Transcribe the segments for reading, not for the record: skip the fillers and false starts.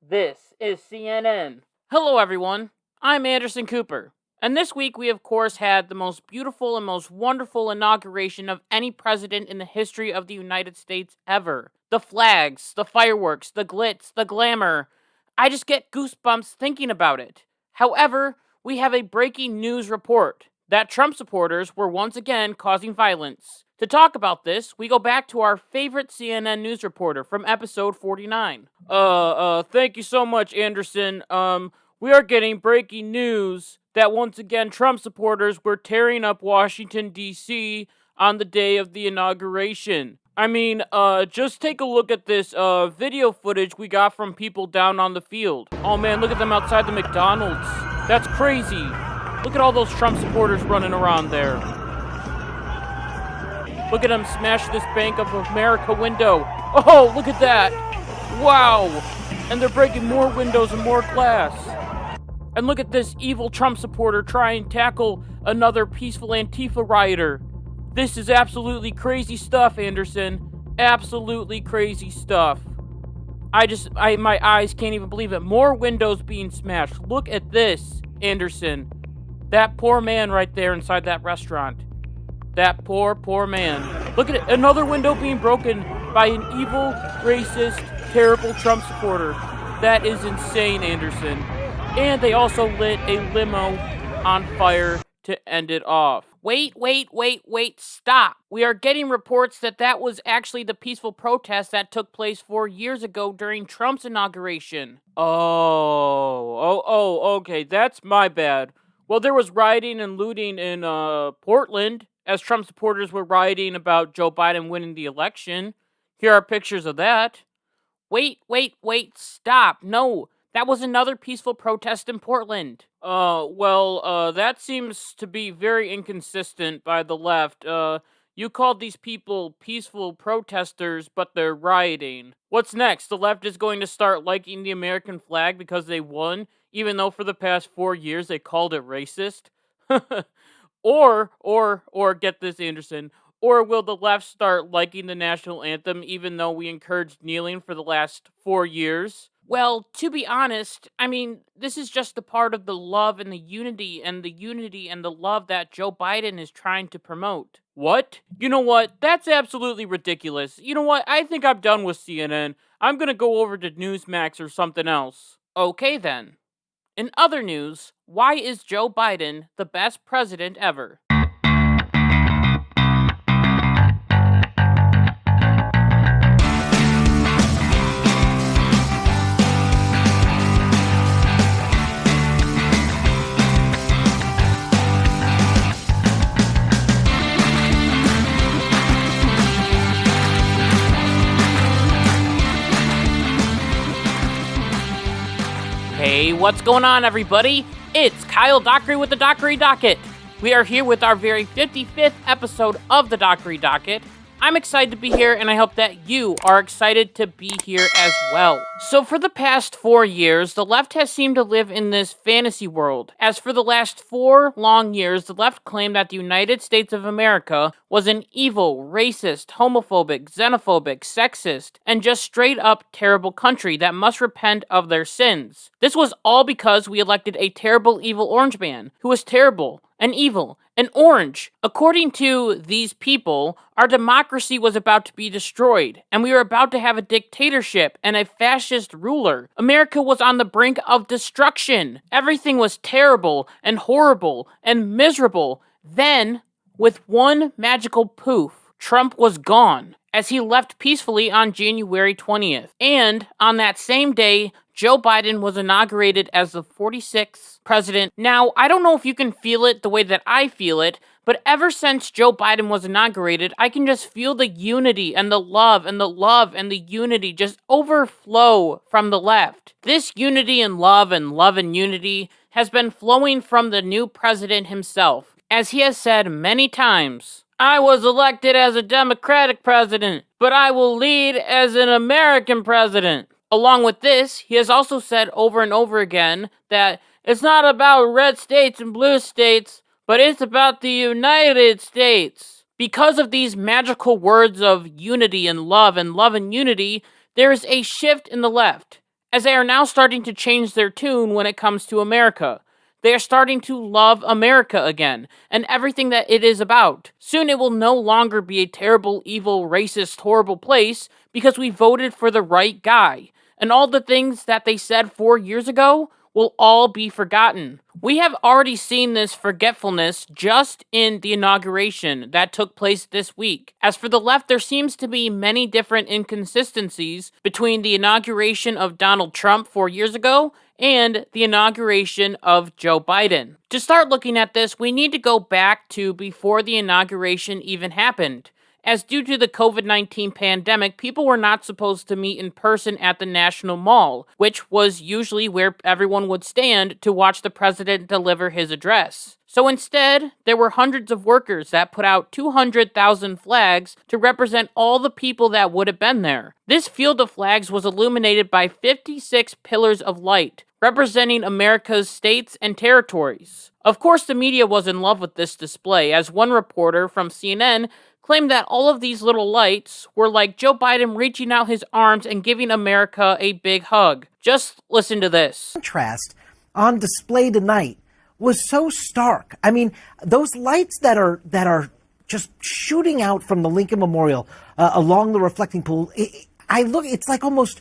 This is CNN. Hello, everyone. I'm Anderson Cooper. And this week we, of course, had the most beautiful and most wonderful inauguration of any president in the history of the United States ever. The flags, the fireworks, the glitz, the glamour. I just get goosebumps thinking about it. However, we have a breaking news report that Trump supporters were once again causing violence. To talk about this, we go back to our favorite CNN news reporter from episode 49. Thank you so much, Anderson. We are getting breaking news that once again Trump supporters were tearing up Washington, D.C. on the day of the inauguration. I mean, just take a look at this, video footage we got from people down on the field. Oh man, look at them outside the McDonald's. That's crazy. Look at all those Trump supporters running around there. Look at them smash this Bank of America window. Oh, look at that. Wow. And they're breaking more windows and more glass. And look at this evil Trump supporter try and tackle another peaceful Antifa rioter. This is absolutely crazy stuff, Anderson. Absolutely crazy stuff. My eyes can't even believe it. More windows being smashed. Look at this, Anderson. That poor man right there inside that restaurant. That poor man. Look at it. Another window being broken by an evil, racist, terrible Trump supporter. That is insane, Anderson. And they also lit a limo on fire to end it off. Wait, stop. We are getting reports that was actually the peaceful protest that took place 4 years ago during Trump's inauguration. Okay, that's my bad. Well, there was rioting and looting in, Portland, as Trump supporters were rioting about Joe Biden winning the election. Here are pictures of that. Wait, stop. No, that was another peaceful protest in Portland. That seems to be very inconsistent by the left. You called these people peaceful protesters, but they're rioting. What's next? The left is going to start liking the American flag because they won, even though for the past 4 years they called it racist? Or get this, Anderson, or will the left start liking the national anthem even though we encouraged kneeling for the last 4 years? Well, to be honest, I mean, this is just a part of the love and the unity and the love that Joe Biden is trying to promote. What? You know what? That's absolutely ridiculous. You know what? I think I'm done with CNN. I'm gonna go over to Newsmax or something else. Okay then. In other news, why is Joe Biden the best president ever? Hey, what's going on, everybody? It's Kyle Dockery with the Dockery Docket. We are here with our very 55th episode of the Dockery Docket. I'm excited to be here, and I hope that you are excited to be here as well. So for the past 4 years, the left has seemed to live in this fantasy world. As for the last 4 long years, the left claimed that the United States of America was an evil, racist, homophobic, xenophobic, sexist, and just straight up terrible country that must repent of their sins. This was all because we elected a terrible, evil orange man who was terrible and evil and orange. According to these people, our democracy was about to be destroyed, and we were about to have a dictatorship and a fascist ruler. America was on the brink of destruction. Everything was terrible and horrible and miserable. Then, with one magical poof, Trump was gone, as he left peacefully on January 20th. And on that same day, Joe Biden was inaugurated as the 46th president. Now, I don't know if you can feel it the way that I feel it, but ever since Joe Biden was inaugurated, I can just feel the unity and the love and the unity just overflow from the left. This unity and love and unity has been flowing from the new president himself, as he has said many times. I was elected as a Democratic president, but I will lead as an American president. Along with this, he has also said over and over again that it's not about red states and blue states, but it's about the United States. Because of these magical words of unity and love and unity, there is a shift in the left. as they are now starting to change their tune when it comes to America. They are starting to love America again, and everything that it is about. Soon it will no longer be a terrible, evil, racist, horrible place because we voted for the right guy. And all the things that they said 4 years ago will all be forgotten. We have already seen this forgetfulness just in the inauguration that took place this week. As for the left, there seems to be many different inconsistencies between the inauguration of Donald Trump 4 years ago and the inauguration of Joe Biden. To start looking at this, we need to go back to before the inauguration even happened. As due to the COVID-19 pandemic, people were not supposed to meet in person at the National Mall, which was usually where everyone would stand to watch the president deliver his address. So instead, there were hundreds of workers that put out 200,000 flags to represent all the people that would have been there. This field of flags was illuminated by 56 pillars of light, representing America's states and territories. Of course, the media was in love with this display, as one reporter from CNN claimed that all of these little lights were like Joe Biden reaching out his arms and giving America a big hug. Just listen to this. Contrast on display tonight was so stark. I mean, those lights that are just shooting out from the Lincoln Memorial along the reflecting pool, it's like almost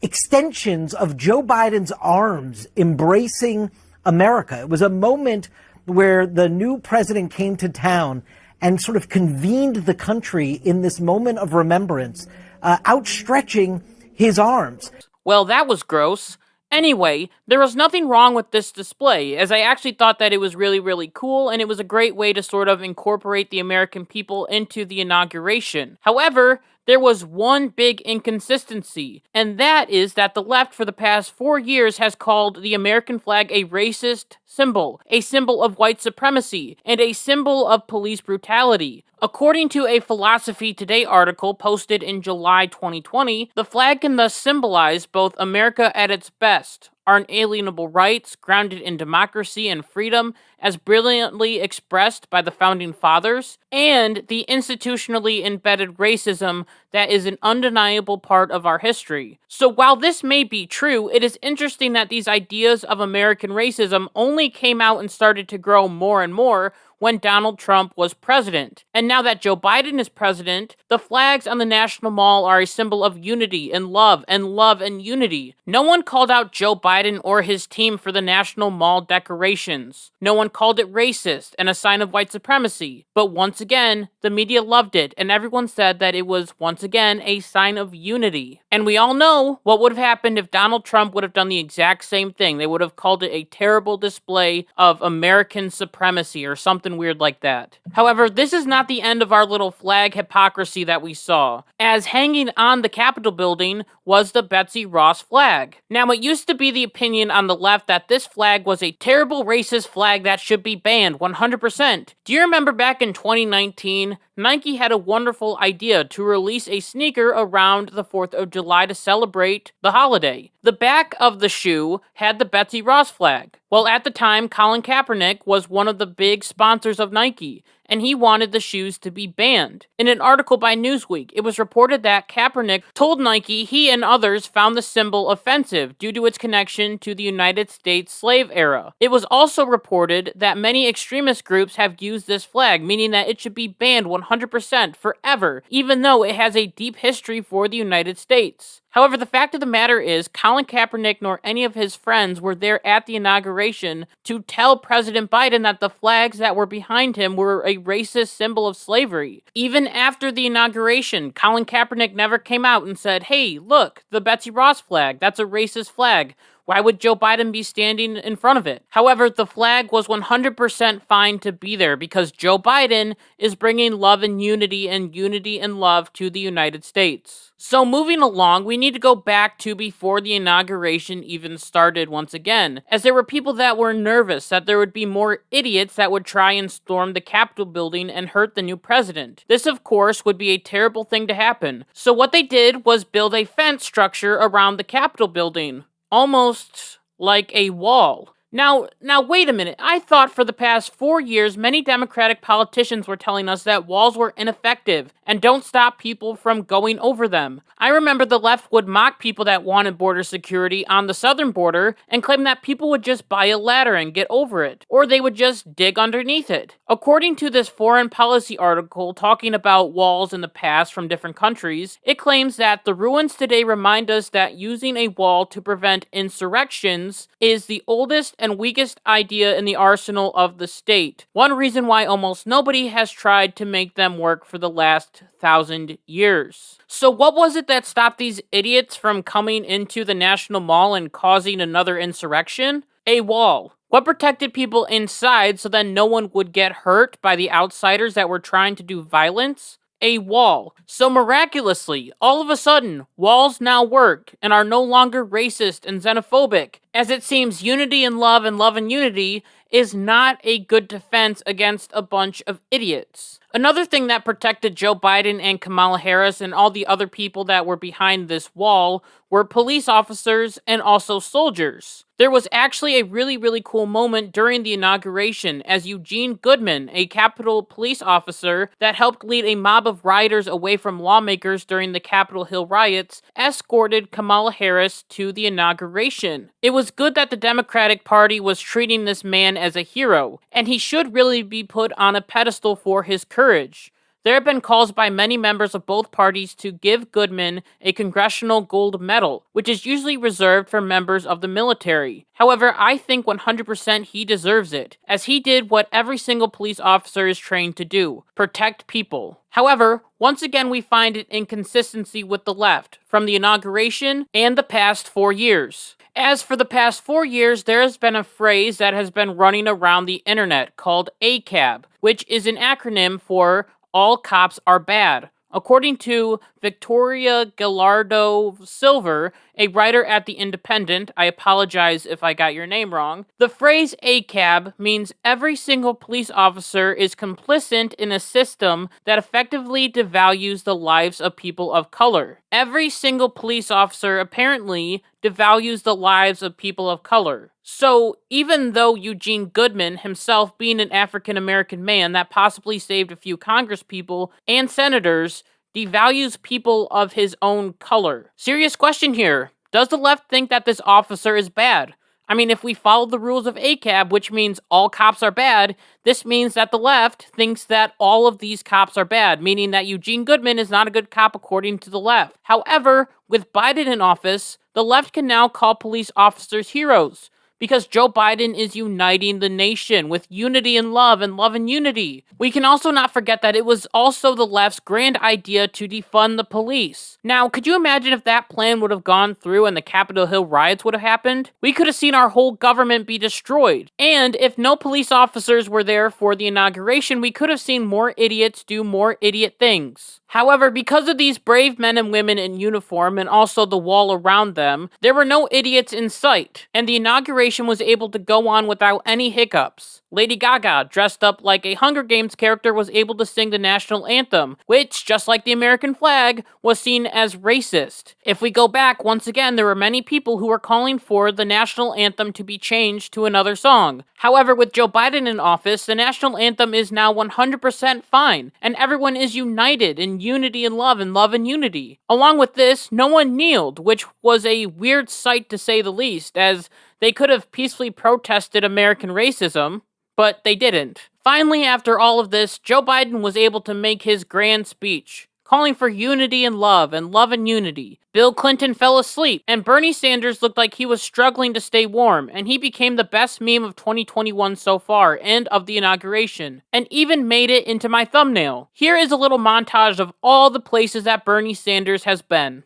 extensions of Joe Biden's arms embracing America. It was a moment where the new president came to town and sort of convened the country in this moment of remembrance, outstretching his arms. Well, that was gross. Anyway, there was nothing wrong with this display, as I actually thought that it was really, really cool, and it was a great way to sort of incorporate the American people into the inauguration. However, there was one big inconsistency, and that is that the left for the past 4 years has called the American flag a racist symbol, a symbol of white supremacy, and a symbol of police brutality. According to a Philosophy Today article posted in July 2020, the flag can thus symbolize both America at its best, our inalienable rights, grounded in democracy and freedom, as brilliantly expressed by the Founding Fathers, and the institutionally embedded racism that is an undeniable part of our history. So while this may be true, it is interesting that these ideas of American racism only came out and started to grow more and more when Donald Trump was president. And now that Joe Biden is president, the flags on the National Mall are a symbol of unity and love and unity. No one called out Joe Biden or his team for the National Mall decorations. No one called it racist and a sign of white supremacy. But once again, the media loved it, and everyone said that it was once again a sign of unity. And we all know what would have happened if Donald Trump would have done the exact same thing. They would have called it a terrible display of American supremacy or something weird like that. However, this is not the end of our little flag hypocrisy that we saw, as hanging on the Capitol building was the Betsy Ross flag. Now, it used to be the opinion on the left that this flag was a terrible racist flag that should be banned 100%. Do you remember back in 2019, Nike had a wonderful idea to release a sneaker around the 4th of July to celebrate the holiday. The back of the shoe had the Betsy Ross flag. Well, at the time, Colin Kaepernick was one of the big sponsors of Nike, and he wanted the shoes to be banned. In an article by Newsweek, it was reported that Kaepernick told Nike he and others found the symbol offensive due to its connection to the United States slave era. It was also reported that many extremist groups have used this flag, meaning that it should be banned 100% forever, even though it has a deep history for the United States. However, the fact of the matter is, Colin Kaepernick nor any of his friends were there at the inauguration to tell President Biden that the flags that were behind him were a racist symbol of slavery. Even after the inauguration, Colin Kaepernick never came out and said, "Hey, look, the Betsy Ross flag, that's a racist flag. Why would Joe Biden be standing in front of it?" However, the flag was 100% fine to be there because Joe Biden is bringing love and unity and love to the United States. So moving along, we need to go back to before the inauguration even started once again, as there were people that were nervous that there would be more idiots that would try and storm the Capitol building and hurt the new president. This, of course, would be a terrible thing to happen. So what they did was build a fence structure around the Capitol building, almost like a wall. Now, wait a minute. I thought for the past 4 years, many Democratic politicians were telling us that walls were ineffective and don't stop people from going over them. I remember the left would mock people that wanted border security on the southern border and claim that people would just buy a ladder and get over it, or they would just dig underneath it. According to this foreign policy article talking about walls in the past from different countries, it claims that the ruins today remind us that using a wall to prevent insurrections is the oldest and weakest idea in the arsenal of the state. One reason why almost nobody has tried to make them work for the last 1,000 years. So what was it that stopped these idiots from coming into the National Mall and causing another insurrection? A wall. What protected people inside so then no one would get hurt by the outsiders that were trying to do violence? A wall. So miraculously, all of a sudden, walls now work and are no longer racist and xenophobic, as it seems unity and love and unity is not a good defense against a bunch of idiots. Another thing that protected Joe Biden and Kamala Harris and all the other people that were behind this wall were police officers and also soldiers. There was actually a really cool moment during the inauguration as Eugene Goodman, a Capitol police officer that helped lead a mob of rioters away from lawmakers during the Capitol Hill riots, escorted Kamala Harris to the inauguration. It was good that the Democratic Party was treating this man as a hero, and he should really be put on a pedestal for his courage. There have been calls by many members of both parties to give Goodman a Congressional Gold Medal, which is usually reserved for members of the military. However, I think 100% he deserves it, as he did what every single police officer is trained to do: protect people. However, once again we find an inconsistency with the left, from the inauguration and the past 4 years. As for the past 4 years, there has been a phrase that has been running around the internet called ACAB, which is an acronym for All Cops Are Bad. According to Victoria Gallardo Silver, a writer at The Independent, I apologize if I got your name wrong, the phrase ACAB means every single police officer is complicit in a system that effectively devalues the lives of people of color. Every single police officer apparently devalues the lives of people of color. So, even though Eugene Goodman, himself being an African-American man that possibly saved a few congresspeople and senators, devalues people of his own color. Serious question here. Does the left think that this officer is bad? I mean, if we follow the rules of ACAB, which means all cops are bad, this means that the left thinks that all of these cops are bad, meaning that Eugene Goodman is not a good cop according to the left. However, with Biden in office, the left can now call police officers heroes, because Joe Biden is uniting the nation with unity and love and unity. We can also not forget that it was also the left's grand idea to defund the police. Now, could you imagine if that plan would have gone through and the Capitol Hill riots would have happened? We could have seen our whole government be destroyed. And if no police officers were there for the inauguration, we could have seen more idiots do more idiot things. However, because of these brave men and women in uniform and also the wall around them, there were no idiots in sight, and the inauguration was able to go on without any hiccups. Lady Gaga, dressed up like a Hunger Games character, was able to sing the national anthem, which, just like the American flag, was seen as racist. If we go back, once again, there were many people who were calling for the national anthem to be changed to another song. However, with Joe Biden in office, the national anthem is now 100% fine, and everyone is united in unity and love and unity. Along with this, no one kneeled, which was a weird sight to say the least, as they could have peacefully protested American racism, but they didn't. Finally, after all of this, Joe Biden was able to make his grand speech, calling for unity and love and unity. Bill Clinton fell asleep, and Bernie Sanders looked like he was struggling to stay warm, and he became the best meme of 2021 so far, and of the inauguration, and even made it into my thumbnail. Here is a little montage of all the places that Bernie Sanders has been.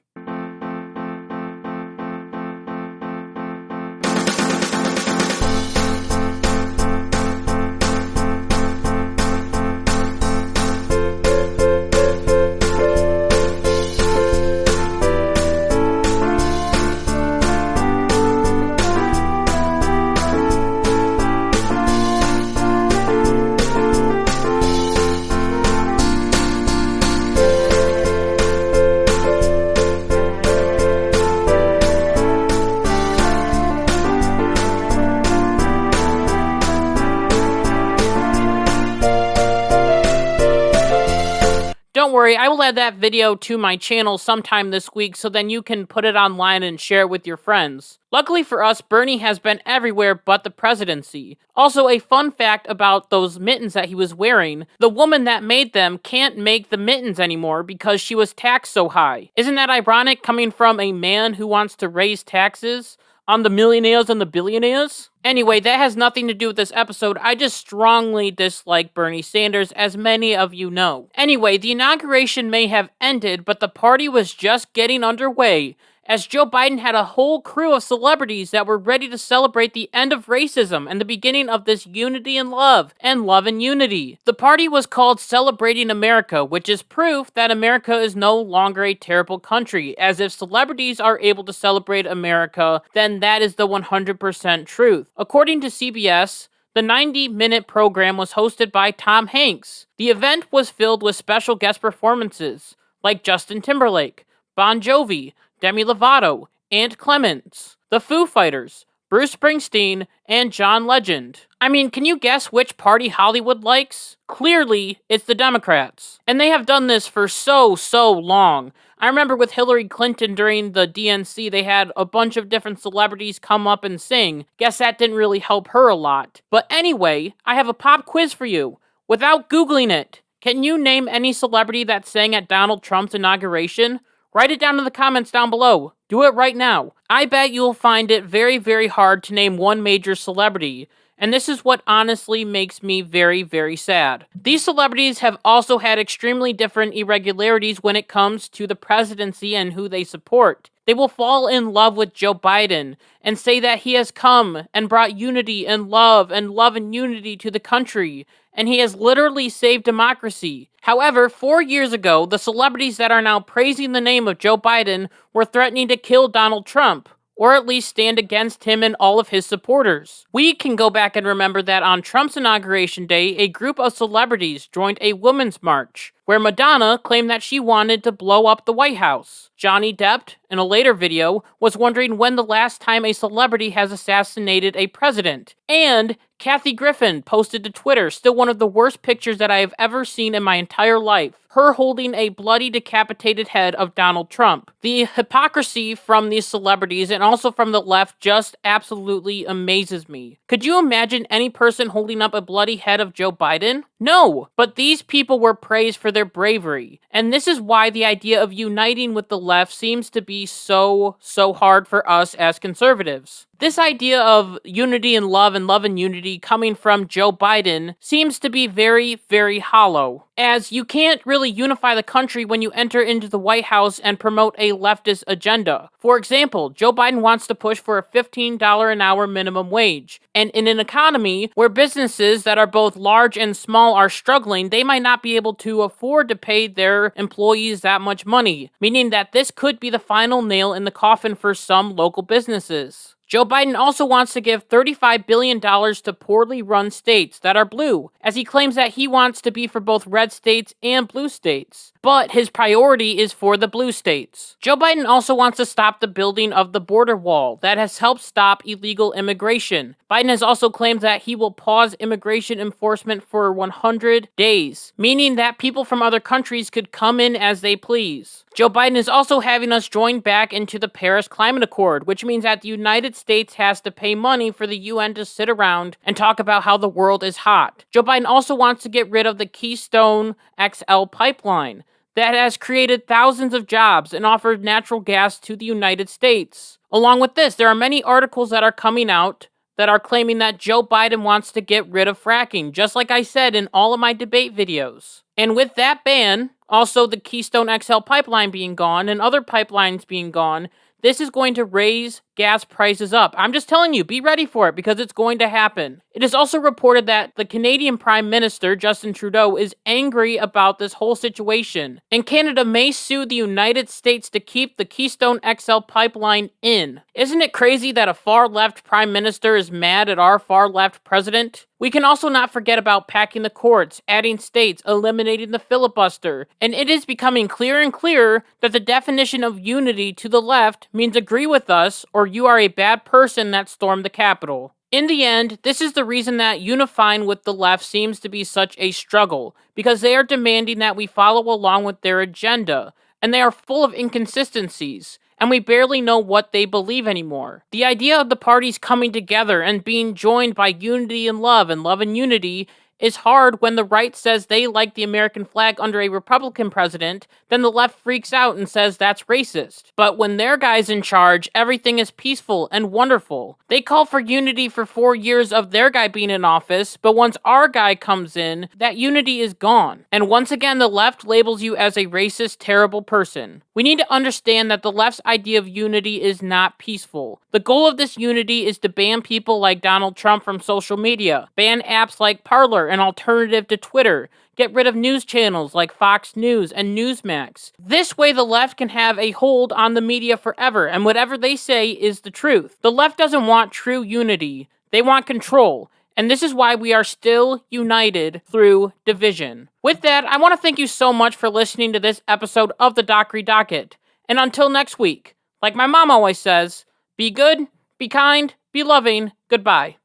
don't worry, I will add that video to my channel sometime this week so then you can put it online and share it with your friends. Luckily for us, Bernie has been everywhere but the presidency. Also, a fun fact about those mittens that he was wearing, the woman that made them can't make the mittens anymore because she was taxed so high. Isn't that ironic coming from a man who wants to raise taxes on the millionaires and the billionaires? Anyway, that has nothing to do with this episode. I just strongly dislike Bernie Sanders, as many of you know. Anyway, the inauguration may have ended, but the party was just getting underway, as Joe Biden had a whole crew of celebrities that were ready to celebrate the end of racism and the beginning of this unity and love and unity. The party was called Celebrating America, which is proof that America is no longer a terrible country, as if celebrities are able to celebrate America, then that is the 100% truth. According to CBS, the 90-minute program was hosted by Tom Hanks. The event was filled with special guest performances, like Justin Timberlake, Bon Jovi, Demi Lovato, Ant Clements, the Foo Fighters, Bruce Springsteen, and John Legend. I mean, can you guess which party Hollywood likes? Clearly, it's the Democrats. And they have done this for so long. I remember with Hillary Clinton during the DNC, they had a bunch of different celebrities come up and sing. Guess that didn't really help her a lot. But anyway, I have a pop quiz for you. Without Googling it, can you name any celebrity that sang at Donald Trump's inauguration? Write it down in the comments down below. Do it right now. I bet you'll find it very hard to name one major celebrity. And this is what honestly makes me very sad. These celebrities have also had extremely different irregularities when it comes to the presidency and who they support. They will fall in love with Joe Biden and say that he has come and brought unity and love and unity to the country, and he has literally saved democracy. However, 4 years ago, the celebrities that are now praising the name of Joe Biden were threatening to kill Donald Trump, or at least stand against him and all of his supporters. We can go back and remember that on Trump's inauguration day, a group of celebrities joined a women's march, where Madonna claimed that she wanted to blow up the White House. Johnny Depp, in a later video, was wondering when the last time a celebrity has assassinated a president. And Kathy Griffin posted to Twitter, still one of the worst pictures that I have ever seen in my entire life, her holding a bloody decapitated head of Donald Trump. The hypocrisy from these celebrities and also from the left just absolutely amazes me. Could you imagine any person holding up a bloody head of Joe Biden? No, but these people were praised for their bravery. And this is why the idea of uniting with the left seems to be so hard for us as conservatives. This idea of unity and love and unity coming from Joe Biden seems to be very hollow, as you can't really unify the country when you enter into the White House and promote a leftist agenda. For example, Joe Biden wants to push for a $15 an hour minimum wage, and in an economy where businesses that are both large and small are struggling, they might not be able to afford to pay their employees that much money, meaning that this could be the final nail in the coffin for some local businesses. Joe Biden also wants to give $35 billion to poorly run states that are blue, as he claims that he wants to be for both red states and blue states. But his priority is for the blue states. Joe Biden also wants to stop the building of the border wall that has helped stop illegal immigration. Biden has also claimed that he will pause immigration enforcement for 100 days, meaning that people from other countries could come in as they please. Joe Biden is also having us join back into the Paris Climate Accord, which means that the United States has to pay money for the UN to sit around and talk about how the world is hot. Joe Biden also wants to get rid of the Keystone XL pipeline that has created thousands of jobs and offered natural gas to the United States. Along with this, there are many articles that are coming out that are claiming that Joe Biden wants to get rid of fracking, just like I said in all of my debate videos. And with that ban, also the Keystone XL pipeline being gone and other pipelines being gone, this is going to raise gas prices up. I'm just telling you, be ready for it because it's going to happen. It is also reported that the Canadian Prime Minister, Justin Trudeau, is angry about this whole situation, and Canada may sue the United States to keep the Keystone XL pipeline in. Isn't it crazy that a far-left Prime Minister is mad at our far-left president? We can also not forget about packing the courts, adding states, eliminating the filibuster, and it is becoming clearer and clearer that the definition of unity to the left means agree with us or you are a bad person that stormed the Capitol. In the end, this is the reason that unifying with the left seems to be such a struggle, because they are demanding that we follow along with their agenda, and they are full of inconsistencies, and we barely know what they believe anymore. The idea of the parties coming together and being joined by unity and love and unity is hard when the right says they like the American flag under a Republican president, then the left freaks out and says that's racist. But when their guy's in charge, everything is peaceful and wonderful. They call for unity for 4 years of their guy being in office, but once our guy comes in, that unity is gone. And once again, the left labels you as a racist, terrible person. We need to understand that the left's idea of unity is not peaceful. The goal of this unity is to ban people like Donald Trump from social media, ban apps like Parler, an alternative to Twitter, get rid of news channels like Fox News and Newsmax. This way the left can have a hold on the media forever, and whatever they say is the truth. The left doesn't want true unity. They want control. And this is why we are still united through division. With that, I want to thank you so much for listening to this episode of the Dockery Docket. And until next week, like my mom always says, be good, be kind, be loving, goodbye.